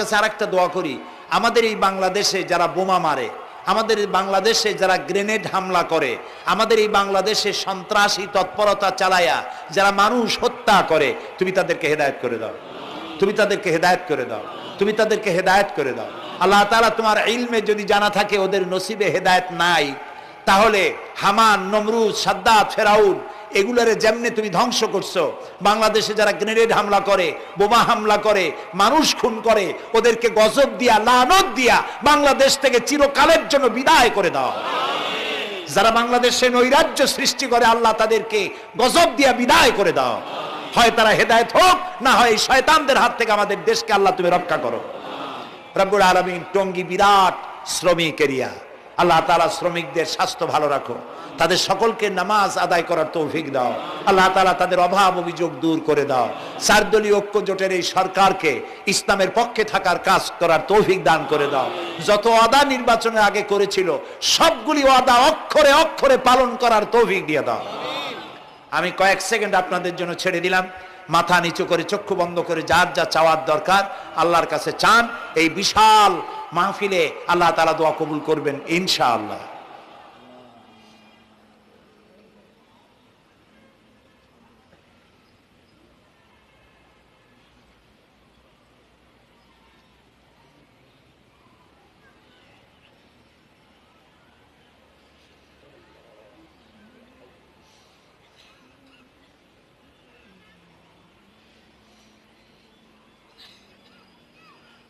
কাছে আরেকটা দোয়া করি, আমাদের এই বাংলাদেশে যারা বোমা মারে, আমাদের এই বাংলাদেশে যারা গ্রেনেড হামলা করে, আমাদের এই বাংলাদেশে সন্ত্রাসী তৎপরতা চালায়া যারা মানুষ হত্যা করে, তুমি তাদেরকে হেদায়েত করে দাও, তুমি তাদেরকে হেদায়েত করে দাও, তুমি তাদেরকে হেদায়েত করে দাও। আল্লাহ তাআলা তোমার ইলমে যদি জানা থাকে ওদের নসিবে হেদায়েত নাই, তাহলে হামান, নমরুদ, সাদ্দাত, ফেরাউন এগুলারে যেমনে তুমি ধ্বংস করছো, বাংলাদেশে যারা গ্রেনেড হামলা করে, বোমা হামলা করে, মানুষ খুন করে, ওদেরকে গজব দিয়া, লানত দিয়া বাংলাদেশ থেকে চিরকালের জন্য বিদায় করে দাও। যারা বাংলাদেশে নৈরাজ্য সৃষ্টি করে, আল্লাহ তাদেরকে গজব দিয়া বিদায় করে দাও। হয় তারা হেদায়েত হোক, না হয় শয়তানদের হাত থেকে আমাদের দেশকে আল্লাহ তুমি রক্ষা করো। রব্বুল আলামিন, টঙ্গী বিরাট শ্রমিক এরিয়া, আল্লাহ তাআলা শ্রমিকদের স্বাস্থ্য ভালো রাখো, তাদের সকলকে নামাজ আদায় করার তৌফিক দাও। আল্লাহ তাআলা তাদের অভাব অভিযোগ দূর করে দাও। 4 দলীয় ঐক্য জোটের এই সরকারকে ইসলামের পক্ষে থাকার কাজ করার তৌফিক দান করে দাও। যত ওয়াদা নির্বাচনের আগে করেছিল সবগুলি ওয়াদা অক্ষরে অক্ষরে পালন করার তৌফিক দিয়ে দাও। আমি কয়েক সেকেন্ড আপনাদের জন্য ছেড়ে দিলাম, মাথা নিচু করে চক্ষু বন্ধ করে যার যা চাওয়ার দরকার আল্লাহর কাছে চান। এই বিশাল মাহফিলে আল্লাহ তাআলা দোয়া কবুল করবেন ইনশাআল্লাহ।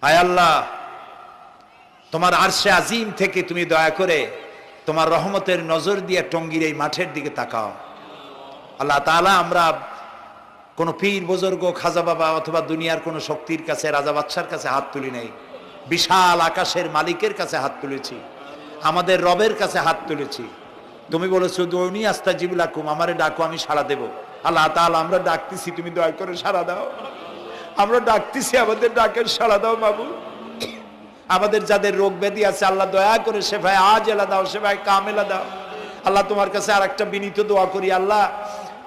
আয় আল্লাহ, তোমার আরশে আজিম থেকে তুমি দয়া করে তোমার রহমতের নজর দিয়ে টঙ্গীর এই মাঠের দিকে তাকাও। আল্লাহ তাআলা, আমরা কোন পীর বুজুর্গ, খাজা বাবা অথবা দুনিয়ার কোন শক্তির কাছে, রাজা বাদশার কাছে হাত তুলি নাই, বিশাল আকাশের মালিকের কাছে হাত তুলেছি, আমাদের রবের কাছে হাত তুলেছি। তুমি বলেছো দুউনি আস্তাজিব লাকুম, আমারে ডাকো আমি সাড়া দেব। আল্লাহ তাআলা, আমরা ডাকতেছি, তুমি দয়া করে সাড়া দাও। আমরা ডাকতেছি, আমাদের ডাকের সাড়া দাও মাবুদ। আমাদের যাদের রোগ ব্যাধি আছে আল্লাহ দয়া করে শেফায়ে আজেলা দাও, শেফায়ে কামেলা দাও। আল্লাহ তোমার কাছে আর একটা বিনীত দোয়া করি, আল্লাহ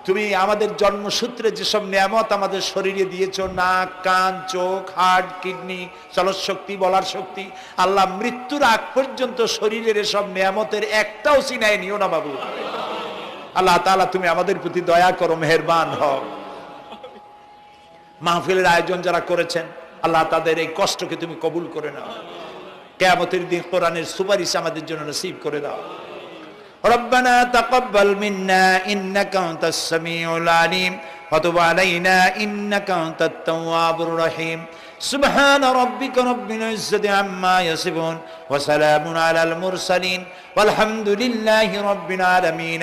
তুমি আমাদের জন্মসূত্রে যেসব নিয়ামত আমাদের শরীরে দিয়েছো, নাক, কান, চোখ, হার্ট, কিডনি, চলৎশক্তি, বলার শক্তি, আল্লাহ মৃত্যুর আগ পর্যন্ত শরীরের এসব নিয়ামতের একটাও ছিনায় নিও না বাবু। আল্লাহ তাআলা তুমি আমাদের প্রতি দয়া করো, মেহেরবান হও। মাহফিলের আয়োজন যারা করেছেন আল্লাহ তাদের এই কষ্টকে তুমি কবুল করে নাও। কিয়ামতের দিন কোরআনের সুপারিশ আমাদের জন্য নসিব করে দাও। রব্বানা তাকাব্বাল মিন্না ইন্নাকা আনতাস সামিউল আলিম ওয়া তুব আলাইনা ইন্নাকা আনতাত তাওয়াবুর রহিম। সুবহানা রাব্বিকা রাব্বিল ইজ্জাতি আম্মা ইয়াসিফুন ওয়া সালামুন আলাল মুরসালিন ওয়ালহামদুলিল্লাহি রাব্বিল আলামিন।